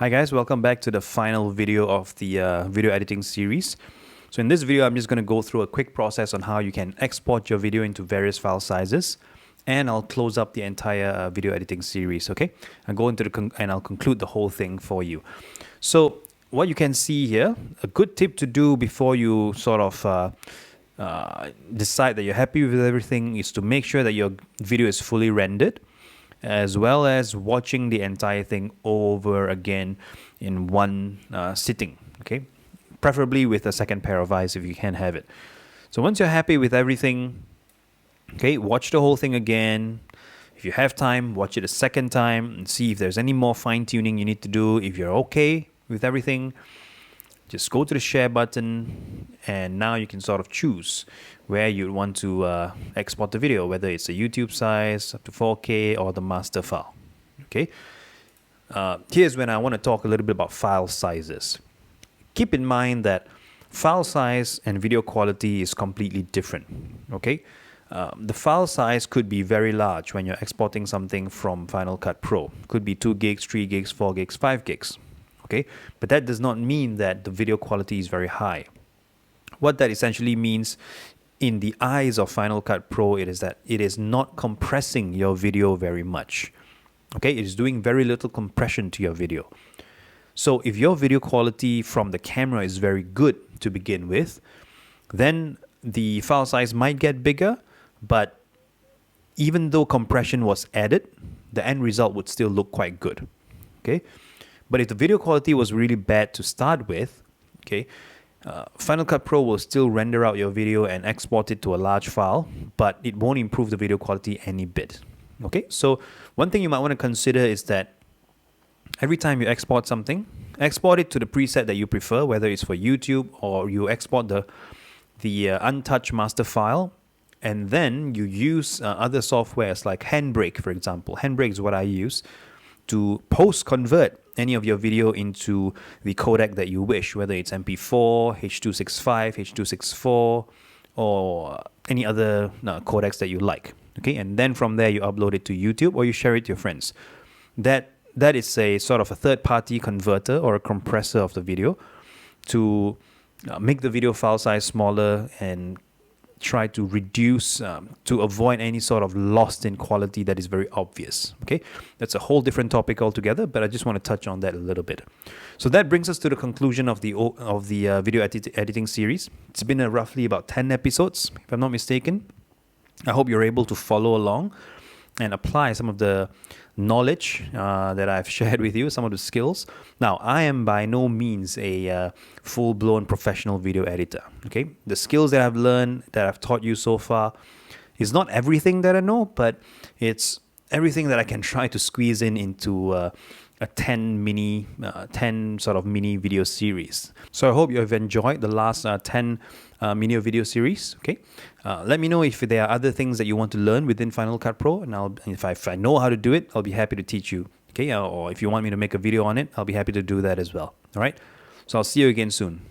Hi guys, welcome back to the final video of the video editing series. So in this video, I'm just going to go through a quick process on how you can export your video into various file sizes, and I'll close up the entire video editing series. Okay, I'll go into and I'll conclude the whole thing for you. So what you can see here, a good tip to do before you sort of decide that you're happy with everything is to make sure that your video is fully rendered, as well as watching the entire thing over again in one sitting, okay? Preferably with a second pair of eyes if you can have it. So once you're happy with everything, okay, watch the whole thing again. If you have time, watch it a second time and see if there's any more fine-tuning you need to do. If you're okay with everything, just go to the share button, and now you can sort of choose where you want to export the video, whether it's a YouTube size up to 4K or the master file. Okay. Here's when I want to talk a little bit about file sizes. Keep in mind that file size and video quality is completely different. Okay. The file size could be very large when you're exporting something from Final Cut Pro. Could be 2 gigs, 3 gigs, 4 gigs, 5 gigs. Okay, but that does not mean that the video quality is very high. What that essentially means in the eyes of Final Cut Pro, it is that it is not compressing your video very much. Okay, it is doing very little compression to your video. So if your video quality from the camera is very good to begin with, then the file size might get bigger, but even though compression was added, the end result would still look quite good. Okay. But if the video quality was really bad to start with, okay, Final Cut Pro will still render out your video and export it to a large file, but it won't improve the video quality any bit. Okay, so one thing you might want to consider is that every time you export something, export it to the preset that you prefer, whether it's for YouTube or you export the untouched master file, and then you use other softwares like Handbrake, for example. Handbrake is what I use to post-convert any of your video into the codec that you wish, whether it's MP4, H.265, H.264, or any other codecs that you like. Okay, and then from there you upload it to YouTube or you share it to your friends. That is a sort of a third-party converter or a compressor of the video to make the video file size smaller and try to reduce to avoid any sort of loss in quality that is very obvious. Okay, that's a whole different topic altogether, but I just want to touch on that a little bit. So that brings us to the conclusion of the video editing series. It's been roughly about 10 episodes, if I'm not mistaken. I hope you're able to follow along and apply some of the knowledge that I've shared with you, some of the skills. Now, I am by no means a full-blown professional video editor. Okay, the skills that I've learned, that I've taught you so far, is not everything that I know, but it's everything that I can try to squeeze into a 10 sort of mini video series. So I hope you have enjoyed the last 10 mini video series. Okay, let me know if there are other things that you want to learn within Final Cut Pro, and if I know how to do it, I'll be happy to teach you. Okay, or if you want me to make a video on it, I'll be happy to do that as well. All right, so I'll see you again soon.